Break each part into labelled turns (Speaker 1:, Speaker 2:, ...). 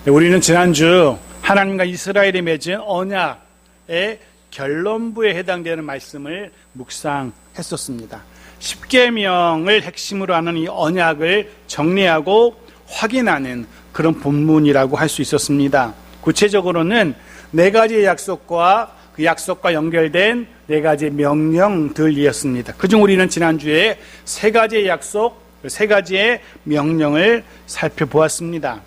Speaker 1: 우리는 지난주 하나님과 이스라엘이 맺은 언약의 결론부에 해당되는 말씀을 묵상했었습니다. 십계명을 핵심으로 하는 이 언약을 정리하고 확인하는 그런 본문이라고 할 수 있었습니다. 구체적으로는 네 가지의 약속과 그 약속과 연결된 네 가지의 명령들이었습니다. 그중 우리는 지난주에 세 가지의 약속, 세 가지의 명령을 살펴보았습니다.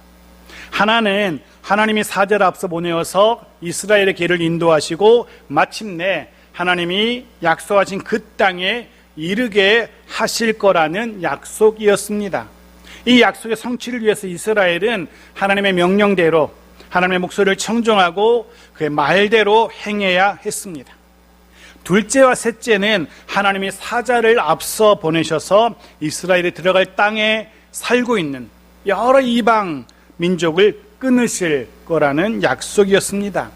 Speaker 1: 하나는 하나님이 사자를 앞서 보내어서 이스라엘의 길을 인도하시고 마침내 하나님이 약속하신 그 땅에 이르게 하실 거라는 약속이었습니다. 이 약속의 성취를 위해서 이스라엘은 하나님의 명령대로 하나님의 목소리를 청종하고 그의 말대로 행해야 했습니다. 둘째와 셋째는 하나님이 사자를 앞서 보내셔서 이스라엘이 들어갈 땅에 살고 있는 여러 이방 민족을 끊으실 거라는 약속이었습니다.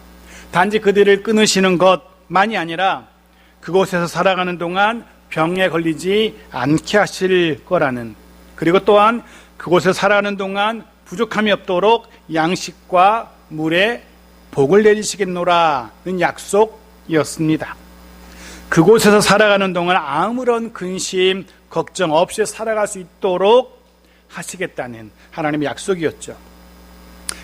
Speaker 1: 단지 그들을 끊으시는 것만이 아니라 그곳에서 살아가는 동안 병에 걸리지 않게 하실 거라는, 그리고 또한 그곳에서 살아가는 동안 부족함이 없도록 양식과 물에 복을 내리시겠노라는 약속이었습니다. 그곳에서 살아가는 동안 아무런 근심, 걱정 없이 살아갈 수 있도록 하시겠다는 하나님의 약속이었죠.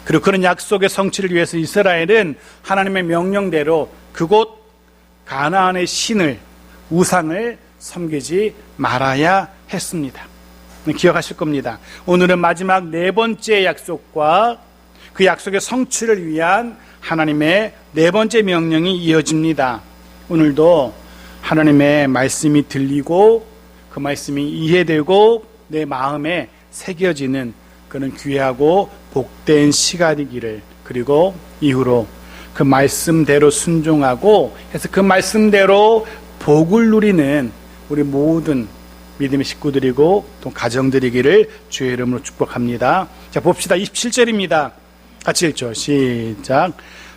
Speaker 1: 그리고 그런 약속의 성취를 위해서 이스라엘은 하나님의 명령대로 그곳 가나안의 신을, 우상을 섬기지 말아야 했습니다. 기억하실 겁니다. 오늘은 마지막 네 번째 약속과 그 약속의 성취를 위한 하나님의 네 번째 명령이 이어집니다. 오늘도 하나님의 말씀이 들리고 그 말씀이 이해되고 내 마음에 새겨지는 그런 귀하고 복된 시간이기를, 그리고 이후로 그 말씀대로 순종하고 해서 그 말씀대로 복을 누리는 우리 모든 믿음의 식구들이고 또 가정들이기를 주의 이름으로 축복합니다. 자, 봅시다. 27절입니다. 같이 읽죠. 시작.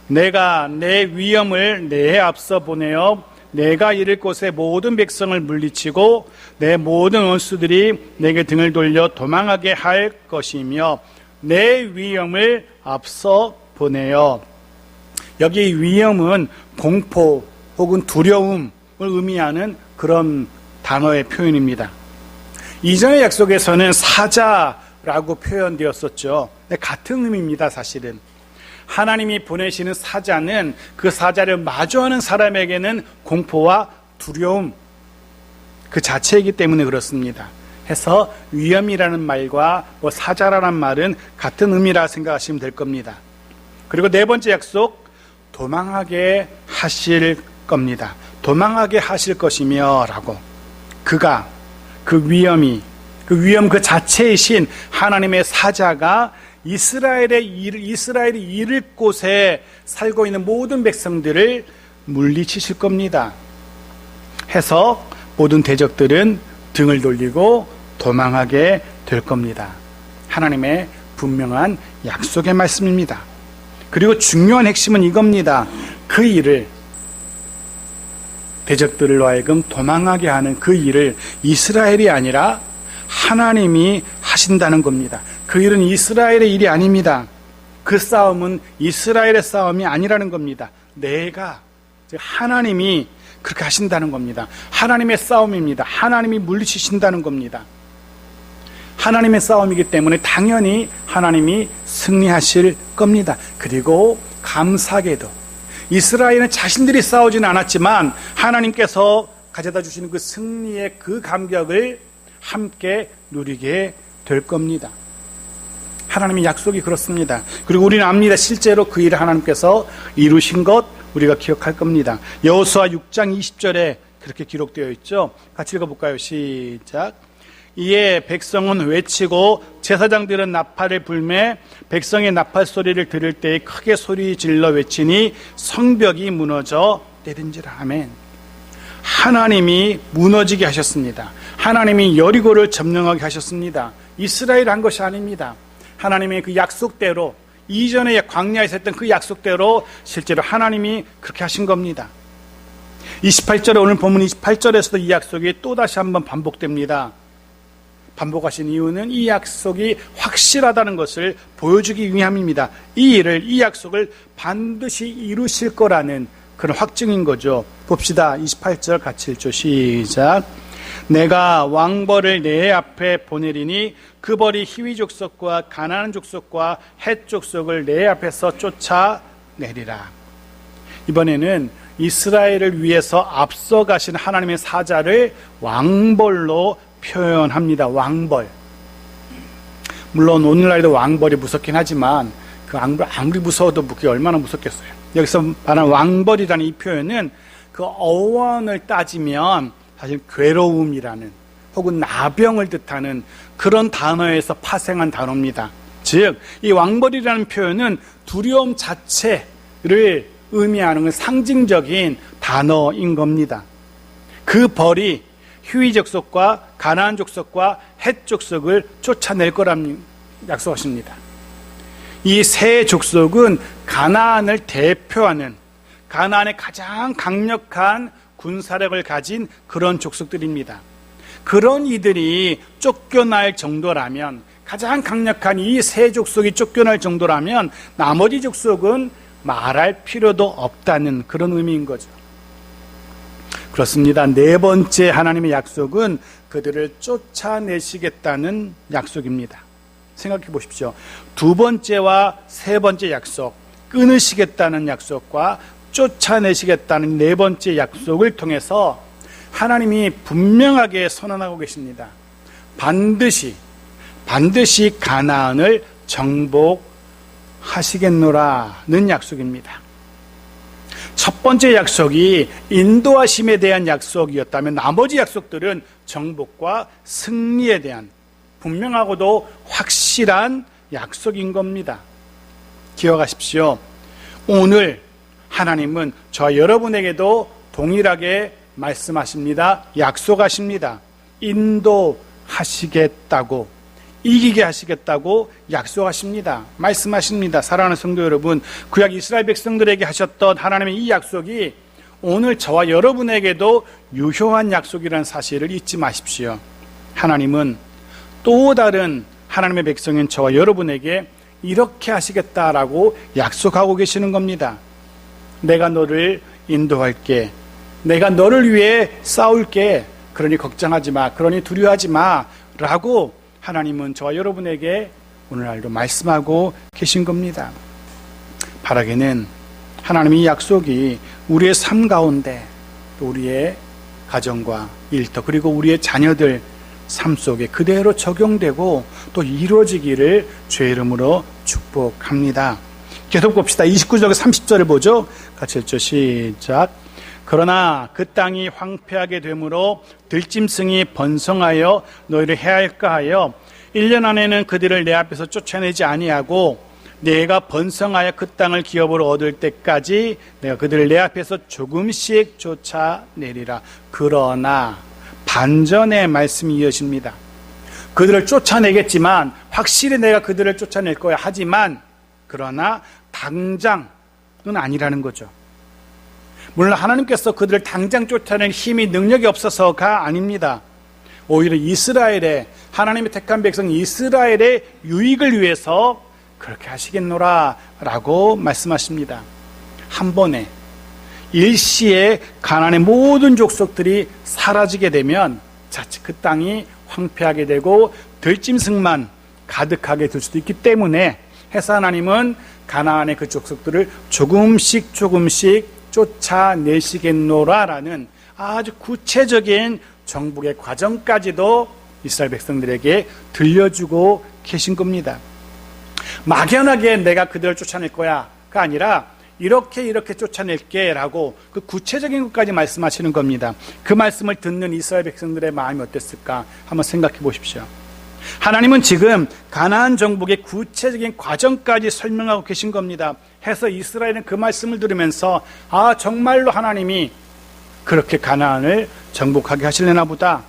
Speaker 1: 내가 내 위엄을 내 앞서 보내어 내가 이를 곳에 모든 백성을 물리치고 내 모든 원수들이 내게 등을 돌려 도망하게 할 것이며 내 위엄을 앞서 보내어. 여기 위엄은 공포 혹은 두려움을 의미하는 그런 단어의 표현입니다. 이전의 약속에서는 사자라고 표현되었었죠. 같은 의미입니다. 사실은 하나님이 보내시는 사자는 그 사자를 마주하는 사람에게는 공포와 두려움 그 자체이기 때문에 그렇습니다. 해서 위험이라는 말과 사자라는 말은 같은 의미라 생각하시면 될 겁니다. 그리고 네 번째 약속, 도망하게 하실 겁니다. 도망하게 하실 것이며 라고, 그가 그 위험 그 자체이신 하나님의 사자가 이스라엘이 이를 곳에 살고 있는 모든 백성들을 물리치실 겁니다. 해서 모든 대적들은 등을 돌리고 도망하게 될 겁니다. 하나님의 분명한 약속의 말씀입니다. 그리고 중요한 핵심은 이겁니다. 그 일을, 대적들로 하여금 도망하게 하는 그 일을 이스라엘이 아니라 하나님이 하신다는 겁니다. 그 일은 이스라엘의 일이 아닙니다. 그 싸움은 이스라엘의 싸움이 아니라는 겁니다. 하나님이 그렇게 하신다는 겁니다. 하나님의 싸움입니다. 하나님이 물리치신다는 겁니다. 하나님의 싸움이기 때문에 당연히 하나님이 승리하실 겁니다. 그리고 감사하게도 이스라엘은 자신들이 싸우지는 않았지만 하나님께서 가져다 주시는 그 승리의 그 감격을 함께 누리게 될 겁니다. 하나님의 약속이 그렇습니다. 그리고 우리는 압니다. 실제로 그 일을 하나님께서 이루신 것 우리가 기억할 겁니다. 여호수아 6장 20절에 그렇게 기록되어 있죠. 같이 읽어볼까요? 시작. 이에 백성은 외치고 제사장들은 나팔을 불매 백성의 나팔 소리를 들을 때에 크게 소리 질러 외치니 성벽이 무너져 내린지라. 아멘. 하나님이 무너지게 하셨습니다. 하나님이 여리고를 점령하게 하셨습니다. 이스라엘 한 것이 아닙니다. 하나님의 그 약속대로, 이전에 광야에서 했던 그 약속대로 실제로 하나님이 그렇게 하신 겁니다. 28절에, 오늘 본문 28절에서도 이 약속이 또다시 한번 반복됩니다. 반복하신 이유는 이 약속이 확실하다는 것을 보여주기 위함입니다. 이 약속을 반드시 이루실 거라는 그런 확증인 거죠. 봅시다. 28절 같이 읽죠. 시작. 내가 왕벌을 내 앞에 보내리니 그 벌이 히위 족속과 가나안 족속과 헷 족속을 내 앞에서 쫓아내리라. 이번에는 이스라엘을 위해서 앞서가신 하나님의 사자를 왕벌로 표현합니다. 왕벌. 물론 오늘날도 왕벌이 무섭긴 하지만 그 아무리 무서워도 그게 얼마나 무섭겠어요. 여기서 말하는 왕벌이라는 이 표현은 그 어원을 따지면 사실 괴로움이라는 혹은 나병을 뜻하는 그런 단어에서 파생한 단어입니다. 즉, 이 왕벌이라는 표현은 두려움 자체를 의미하는 상징적인 단어인 겁니다. 그 벌이 히위 족속과 가나안 족속과 헷 족속을 쫓아낼 거라는 약속하십니다. 이 세 족속은 가나안을 대표하는 가나안의 가장 강력한 군사력을 가진 그런 족속들입니다. 그런 이들이 쫓겨날 정도라면, 가장 강력한 이 세 족속이 쫓겨날 정도라면 나머지 족속은 말할 필요도 없다는 그런 의미인 거죠. 그렇습니다. 네 번째 하나님의 약속은 그들을 쫓아내시겠다는 약속입니다. 생각해 보십시오. 두 번째와 세 번째 약속, 끊으시겠다는 약속과 쫓아내시겠다는 네 번째 약속을 통해서 하나님이 분명하게 선언하고 계십니다. 반드시 가나안을 정복하시겠노라는 약속입니다. 첫 번째 약속이 인도하심에 대한 약속이었다면 나머지 약속들은 정복과 승리에 대한 분명하고도 확실한 약속인 겁니다. 기억하십시오. 오늘 하나님은 저와 여러분에게도 동일하게 말씀하십니다. 약속하십니다. 인도하시겠다고, 이기게 하시겠다고 약속하십니다. 말씀하십니다. 사랑하는 성도 여러분, 구약 이스라엘 백성들에게 하셨던 하나님의 이 약속이 오늘 저와 여러분에게도 유효한 약속이라는 사실을 잊지 마십시오. 하나님은 또 다른 하나님의 백성인 저와 여러분에게 이렇게 하시겠다라고 약속하고 계시는 겁니다. 내가 너를 인도할게. 내가 너를 위해 싸울게. 그러니 걱정하지 마. 그러니 두려워하지 마. 라고 하나님은 저와 여러분에게 오늘날도 말씀하고 계신 겁니다. 바라기는 하나님의 약속이 우리의 삶 가운데 또 우리의 가정과 일터 그리고 우리의 자녀들 삶 속에 그대로 적용되고 또 이루어지기를 주의 이름으로 축복합니다. 계속 봅시다. 29절 30절을 보죠. 같이 읽죠. 시작. 그러나 그 땅이 황폐하게 되므로 들짐승이 번성하여 너희를 해할까 하여 1년 안에는 그들을 내 앞에서 쫓아내지 아니하고 내가 번성하여 그 땅을 기업으로 얻을 때까지 내가 그들을 내 앞에서 조금씩 쫓아내리라. 그러나 반전의 말씀이 이어집니다. 그들을 쫓아내겠지만 확실히 내가 그들을 쫓아낼 거야. 하지만 그러나 당장은 아니라는 거죠. 물론 하나님께서 그들을 당장 쫓아낼 힘이 능력이 없어서가 아닙니다. 오히려 이스라엘의 하나님의 택한 백성 이스라엘의 유익을 위해서 그렇게 하시겠노라 라고 말씀하십니다. 한 번에 일시에 가나안의 모든 족속들이 사라지게 되면 자칫 그 땅이 황폐하게 되고 들짐승만 가득하게 될 수도 있기 때문에 해서 하나님은 가나안의 그 족속들을 조금씩 쫓아내시겠노라라는 아주 구체적인 정복의 과정까지도 이스라엘 백성들에게 들려주고 계신 겁니다. 막연하게 내가 그들을 쫓아낼 거야가 아니라 이렇게 쫓아낼게 라고 그 구체적인 것까지 말씀하시는 겁니다. 그 말씀을 듣는 이스라엘 백성들의 마음이 어땠을까 한번 생각해 보십시오. 하나님은 지금 가나안 정복의 구체적인 과정까지 설명하고 계신 겁니다. 해서 이스라엘은 그 말씀을 들으면서 정말로 하나님이 그렇게 가나안을 정복하게 하실려나 보다.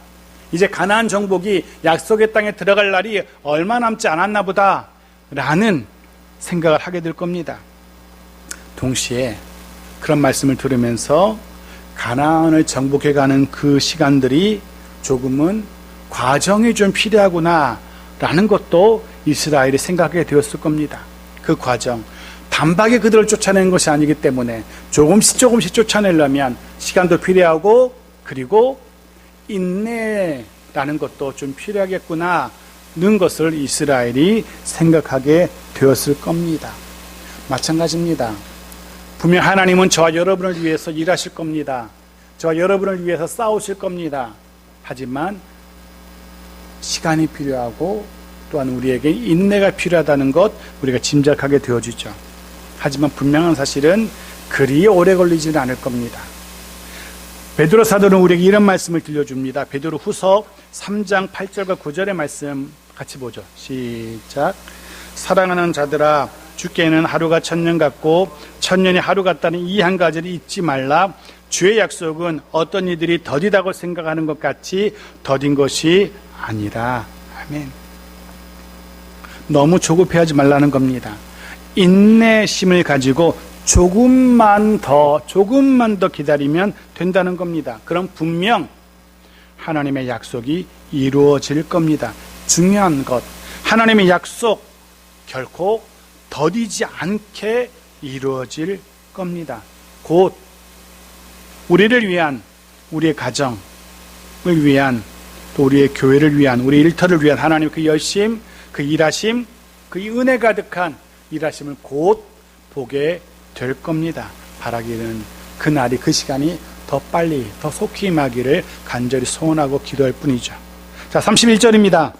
Speaker 1: 이제 가나안 정복이 약속의 땅에 들어갈 날이 얼마 남지 않았나 보다 라는 생각을 하게 될 겁니다. 동시에 그런 말씀을 들으면서 가나안을 정복해가는 그 시간들이 조금은 과정이 좀 필요하구나 라는 것도 이스라엘이 생각하게 되었을 겁니다. 그 과정, 단박에 그들을 쫓아내는 것이 아니기 때문에 조금씩 쫓아내려면 시간도 필요하고, 그리고 인내라는 것도 좀 필요하겠구나 는 것을 이스라엘이 생각하게 되었을 겁니다. 마찬가지입니다. 분명 하나님은 저와 여러분을 위해서 일하실 겁니다. 저와 여러분을 위해서 싸우실 겁니다. 하지만 시간이 필요하고 또한 우리에게 인내가 필요하다는 것 우리가 짐작하게 되어지죠. 하지만 분명한 사실은 그리 오래 걸리지는 않을 겁니다. 베드로 사도는 우리에게 이런 말씀을 들려줍니다. 베드로 후서 3장 8절과 9절의 말씀 같이 보죠. 시작. 사랑하는 자들아, 주께는 하루가 천년 같고 천년이 하루 같다는 이 한 가지를 잊지 말라. 주의 약속은 어떤 이들이 더디다고 생각하는 것 같이 더딘 것이 아니라. 아멘. 너무 조급해하지 말라는 겁니다. 인내심을 가지고 조금만 더 기다리면 된다는 겁니다. 그럼 분명 하나님의 약속이 이루어질 겁니다. 중요한 것, 하나님의 약속 결코 더디지 않게 이루어질 겁니다. 곧 우리를 위한, 우리의 가정을 위한, 또 우리의 교회를 위한, 우리 일터를 위한 하나님의 그 열심, 그 일하심, 그 은혜 가득한 일하심을 곧 보게 될 겁니다. 바라기는 그 날이, 그 시간이 더 빨리, 더 속히 임하기를 간절히 소원하고 기도할 뿐이죠. 자, 31절입니다.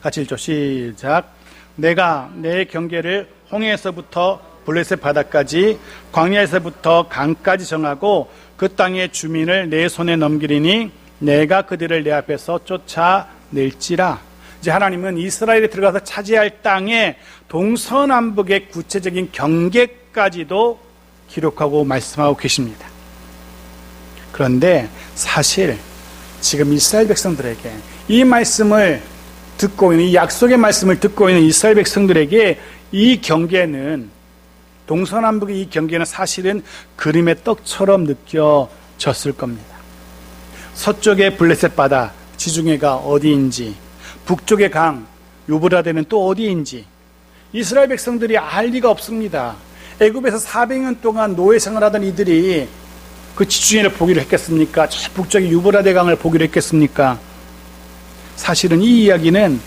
Speaker 1: 같이 읽죠. 시작. 내가 내 경계를 홍해에서부터 블레셋 바다까지, 광야에서부터 강까지 정하고 그 땅의 주민을 내 손에 넘기리니 내가 그들을 내 앞에서 쫓아낼지라. 이제 하나님은 이스라엘에 들어가서 차지할 땅의 동서남북의 구체적인 경계까지도 기록하고 말씀하고 계십니다. 그런데 사실 지금 이스라엘 백성들에게 이 말씀을 듣고 있는, 이 약속의 말씀을 듣고 있는 이스라엘 백성들에게 이 경계는, 동서남북의 이 경계는 사실은 그림의 떡처럼 느껴졌을 겁니다. 서쪽의 블레셋 바다 지중해가 어디인지, 북쪽의 강 유브라데는 또 어디인지 이스라엘 백성들이 알 리가 없습니다. 애굽에서 400년 동안 노예 생활하던 이들이 그 지중해를 보기로 했겠습니까? 저 북쪽의 유브라데 강을 보기로 했겠습니까? 사실은 이 이야기는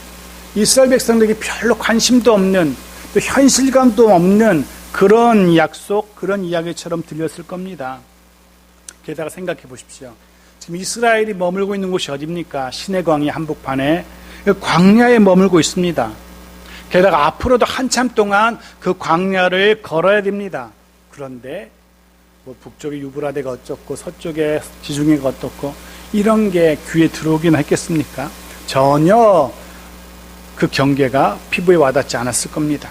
Speaker 1: 이스라엘 백성들에게 별로 관심도 없는, 또 현실감도 없는 그런 약속, 그런 이야기처럼 들렸을 겁니다. 게다가 생각해 보십시오. 지금 이스라엘이 머물고 있는 곳이 어디입니까? 시내 광야 한복판에 광야에 머물고 있습니다. 게다가 앞으로도 한참 동안 그 광야를 걸어야 됩니다. 그런데 뭐 북쪽의 유브라데가 어쩌고 서쪽의 지중해가 어떻고 이런 게 귀에 들어오긴 했겠습니까? 전혀 그 경계가 피부에 와닿지 않았을 겁니다.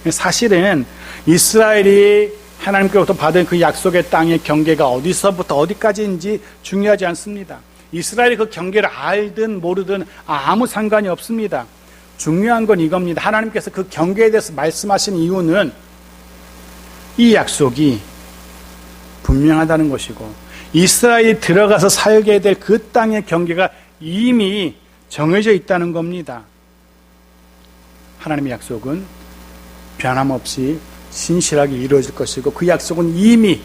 Speaker 1: 사실은 이스라엘이 하나님께로부터 받은 그 약속의 땅의 경계가 어디서부터 어디까지인지 중요하지 않습니다. 이스라엘이 그 경계를 알든 모르든 아무 상관이 없습니다. 중요한 건 이겁니다. 하나님께서 그 경계에 대해서 말씀하신 이유는 이 약속이 분명하다는 것이고, 이스라엘이 들어가서 살게 될 그 땅의 경계가 이미 정해져 있다는 겁니다. 하나님의 약속은 변함없이 신실하게 이루어질 것이고, 그 약속은 이미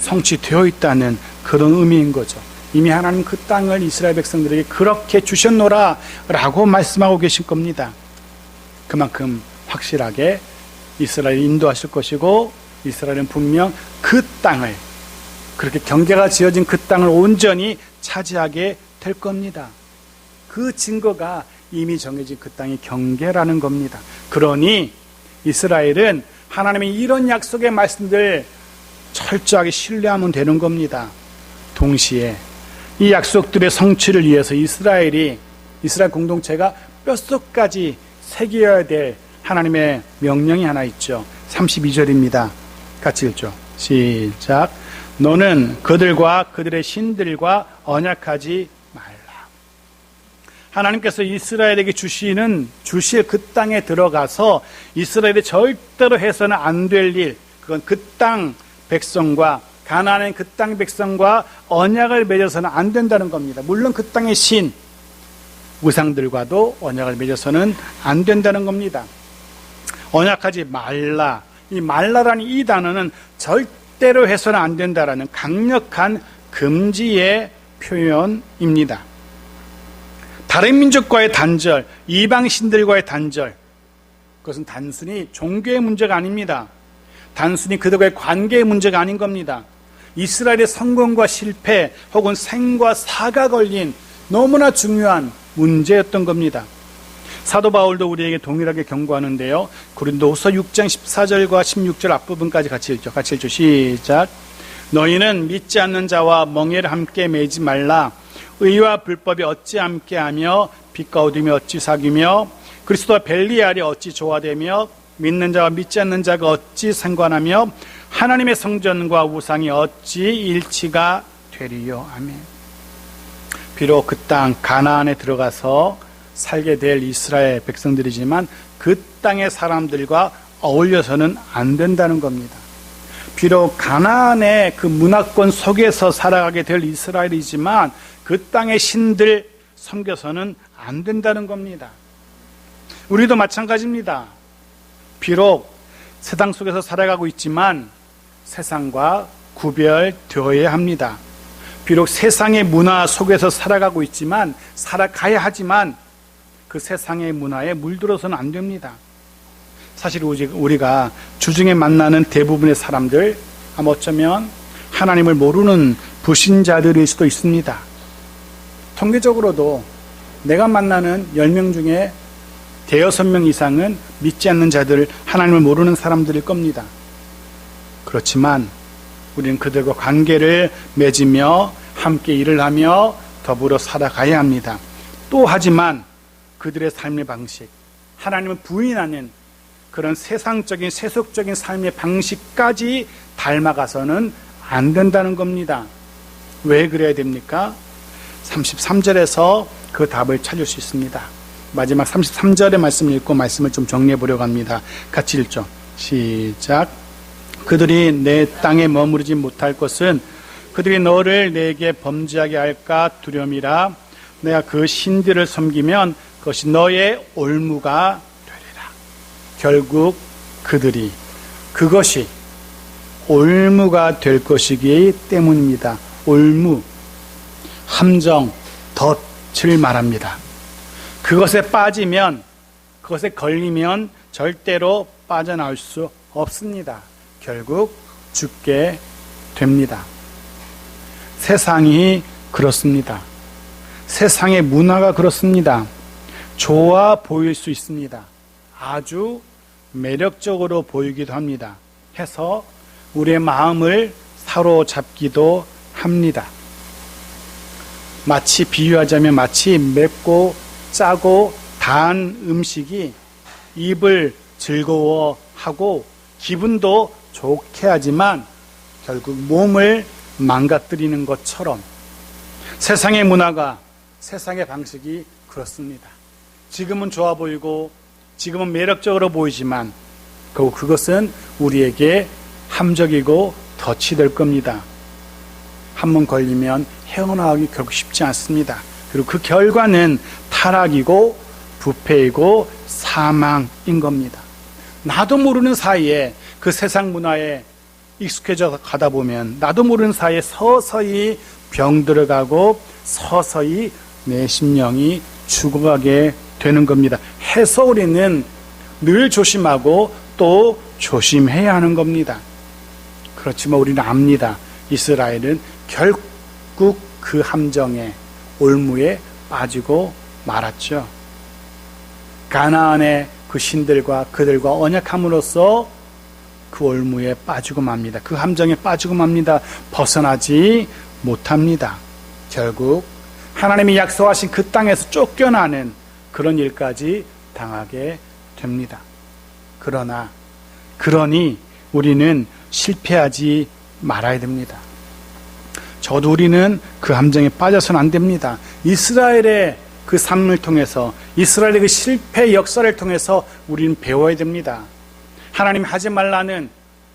Speaker 1: 성취되어 있다는 그런 의미인 거죠. 이미 하나님 그 땅을 이스라엘 백성들에게 그렇게 주셨노라 라고 말씀하고 계신 겁니다. 그만큼 확실하게 이스라엘을 인도하실 것이고, 이스라엘은 분명 그 땅을, 그렇게 경계가 지어진 그 땅을 온전히 차지하게 될 겁니다. 그 증거가 이미 정해진 그 땅의 경계라는 겁니다. 그러니 이스라엘은 하나님의 이런 약속의 말씀들 철저하게 신뢰하면 되는 겁니다. 동시에 이 약속들의 성취를 위해서 이스라엘 공동체가 뼛속까지 새겨야 될 하나님의 명령이 하나 있죠. 32절입니다. 같이 읽죠. 시작. 너는 그들과 그들의 신들과 언약하지 말라. 하나님께서 이스라엘에게 주실 그 땅에 들어가서 이스라엘이 절대로 해서는 안 될 일, 그건 그 땅 백성과, 가나안의 그 땅 백성과 언약을 맺어서는 안 된다는 겁니다. 물론 그 땅의 신, 우상들과도 언약을 맺어서는 안 된다는 겁니다. 언약하지 말라. 이 말라라는 이 단어는 절대로 해서는 안 된다라는 강력한 금지의 표현입니다. 다른 민족과의 단절, 이방신들과의 단절, 그것은 단순히 종교의 문제가 아닙니다. 단순히 그들과의 관계의 문제가 아닌 겁니다. 이스라엘의 성공과 실패 혹은 생과 사가 걸린 너무나 중요한 문제였던 겁니다. 사도 바울도 우리에게 동일하게 경고하는데요. 고린도후서 6장 14절과 16절 앞부분까지 같이 읽죠. 시작. 너희는 믿지 않는 자와 멍에를 함께 매지 말라. 의와 불법이 어찌 함께하며 빛과 어둠이 어찌 사귀며 그리스도와 벨리알이 어찌 조화되며 믿는 자와 믿지 않는 자가 어찌 상관하며 하나님의 성전과 우상이 어찌 일치가 되리요. 아멘. 비록 그 땅 가나안에 들어가서 살게 될 이스라엘 백성들이지만 그 땅의 사람들과 어울려서는 안 된다는 겁니다. 비록 가나안의 그 문화권 속에서 살아가게 될 이스라엘이지만 그 땅의 신들 섬겨서는 안 된다는 겁니다. 우리도 마찬가지입니다. 비록 세상 속에서 살아가고 있지만 세상과 구별되어야 합니다. 비록 세상의 문화 속에서 살아가고 있지만 살아가야 하지만 그 세상의 문화에 물들어서는 안 됩니다. 사실 우리가 주중에 만나는 대부분의 사람들 아마 어쩌면 하나님을 모르는 불신자들일 수도 있습니다. 통계적으로도 내가 만나는 10명 중에 대여섯 명 이상은 믿지 않는 자들, 하나님을 모르는 사람들일 겁니다. 그렇지만 우리는 그들과 관계를 맺으며 함께 일을 하며 더불어 살아가야 합니다. 또 하지만 그들의 삶의 방식, 하나님을 부인하는 그런 세상적인 세속적인 삶의 방식까지 닮아가서는 안 된다는 겁니다. 왜 그래야 됩니까? 33절에서 그 답을 찾을 수 있습니다. 마지막 33절의 말씀을 읽고 말씀을 좀 정리해 보려고 합니다. 같이 읽죠. 시작. 그들이 내 땅에 머무르지 못할 것은 그들이 너를 내게 범죄하게 할까 두려움이라. 내가 그 신들을 섬기면 그것이 너의 올무가 되리라. 결국 그것이 올무가 될 것이기 때문입니다. 올무, 함정, 덫을 말합니다. 그것에 빠지면, 그것에 걸리면 절대로 빠져나올 수 없습니다. 결국 죽게 됩니다. 세상이 그렇습니다. 세상의 문화가 그렇습니다. 좋아 보일 수 있습니다. 아주 매력적으로 보이기도 합니다. 해서 우리의 마음을 사로잡기도 합니다. 마치 비유하자면 마치 맵고 짜고 단 음식이 입을 즐거워하고 기분도 좋게 하지만 결국 몸을 망가뜨리는 것처럼 세상의 문화가, 세상의 방식이 그렇습니다. 지금은 좋아 보이고 지금은 매력적으로 보이지만 결국 그것은 우리에게 함정이고 덫이 될 겁니다. 한번 걸리면 헤어나오기 결국 쉽지 않습니다. 그리고 그 결과는 타락이고 부패이고 사망인 겁니다. 나도 모르는 사이에 그 세상 문화에 익숙해져 가다 보면 나도 모르는 사이에 서서히 병들어가고 서서히 내 심령이 죽어가게 되는 겁니다. 해서 우리는 늘 조심하고 또 조심해야 하는 겁니다. 그렇지만 우리는 압니다. 이스라엘은 결국 그 함정에, 올무에 빠지고 말았죠. 가나안의 그 신들과 그들과 언약함으로써 그 올무에 빠지고 맙니다. 그 함정에 빠지고 맙니다. 벗어나지 못합니다. 결국 하나님이 약속하신 그 땅에서 쫓겨나는 그런 일까지 당하게 됩니다. 그러니 우리는 실패하지 말아야 됩니다. 저도 우리는 그 함정에 빠져서는 안 됩니다. 이스라엘의 그 삶을 통해서, 이스라엘의 그 실패 역사를 통해서 우리는 배워야 됩니다. 하나님 하지 말라는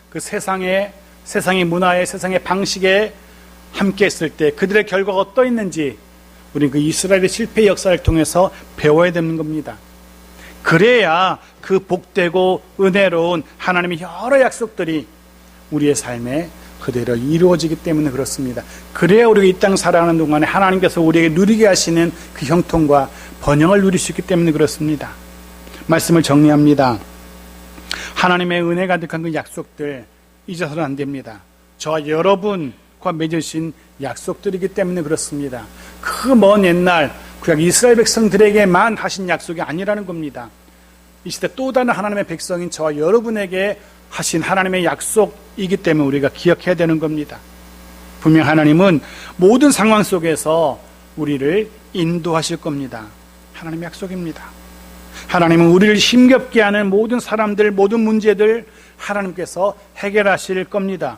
Speaker 1: 그 세상의 문화에, 세상의 방식에 함께 했을 때 그들의 결과가 어떠했는지 우리는 그 이스라엘의 실패 역사를 통해서 배워야 되는 겁니다. 그래야 그 복되고 은혜로운 하나님의 여러 약속들이 우리의 삶에 그대로 이루어지기 때문에 그렇습니다. 그래야 우리가 이 땅 살아가는 동안에 하나님께서 우리에게 누리게 하시는 그 형통과 번영을 누릴 수 있기 때문에 그렇습니다. 말씀을 정리합니다. 하나님의 은혜 가득한 그 약속들 잊어서는 안 됩니다. 저와 여러분과 맺으신 약속들이기 때문에 그렇습니다. 그 먼 옛날 구약 이스라엘 백성들에게만 하신 약속이 아니라는 겁니다. 이 시대 또 다른 하나님의 백성인 저와 여러분에게 하신 하나님의 약속이기 때문에 우리가 기억해야 되는 겁니다. 분명 하나님은 모든 상황 속에서 우리를 인도하실 겁니다. 하나님의 약속입니다. 하나님은 우리를 힘겹게 하는 모든 사람들, 모든 문제들 하나님께서 해결하실 겁니다.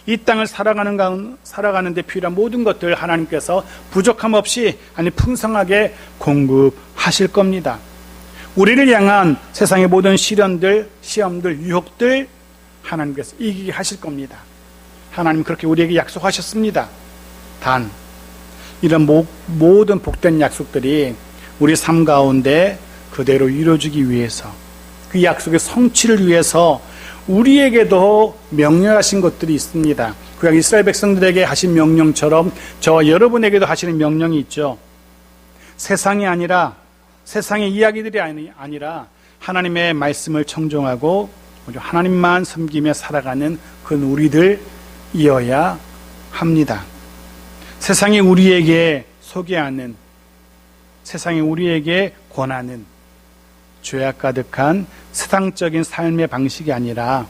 Speaker 1: 이 땅을 살아가는데 필요한 모든 것들 하나님께서 부족함 없이 아니 풍성하게 공급하실 겁니다. 우리를 향한 세상의 모든 시련들, 시험들, 유혹들 하나님께서 이기게 하실 겁니다. 하나님 그렇게 우리에게 약속하셨습니다. 단 이런 모든 복된 약속들이 우리 삶 가운데 그대로 이루어지기 위해서 그 약속의 성취를 위해서 우리에게도 명령하신 것들이 있습니다. 구약 이스라엘 백성들에게 하신 명령처럼 저와 여러분에게도 하시는 명령이 있죠. 세상이 아니라 세상의 이야기들이 아니라 하나님의 말씀을 청종하고 하나님만 섬기며 살아가는 그런 우리들이어야 합니다. 세상이 우리에게 소개하는, 세상이 우리에게 권하는 죄악 가득한 세상적인 삶의 방식이 아니라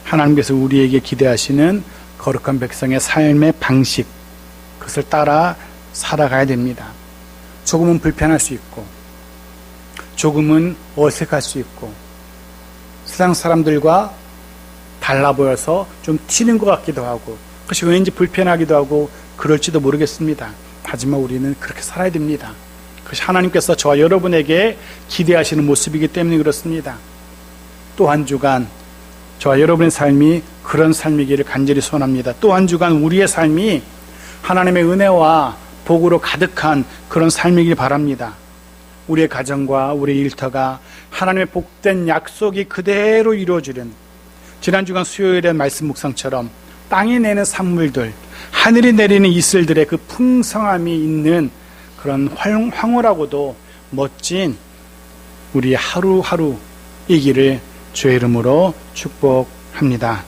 Speaker 1: 하나님께서 우리에게 기대하시는 거룩한 백성의 삶의 방식, 그것을 따라 살아가야 됩니다. 조금은 불편할 수 있고 조금은 어색할 수 있고 세상 사람들과 달라 보여서 좀 튀는 것 같기도 하고 그것이 왠지 불편하기도 하고 그럴지도 모르겠습니다. 하지만 우리는 그렇게 살아야 됩니다. 그것이 하나님께서 저와 여러분에게 기대하시는 모습이기 때문에 그렇습니다. 또 한 주간 저와 여러분의 삶이 그런 삶이기를 간절히 소원합니다. 또 한 주간 우리의 삶이 하나님의 은혜와 복으로 가득한 그런 삶이길 바랍니다. 우리의 가정과 우리의 일터가 하나님의 복된 약속이 그대로 이루어지는 지난 주간 수요일의 말씀 묵상처럼 땅이 내는 산물들, 하늘이 내리는 이슬들의 그 풍성함이 있는 그런 황홀하고도 멋진 우리 하루하루이기를 주의 이름으로 축복합니다.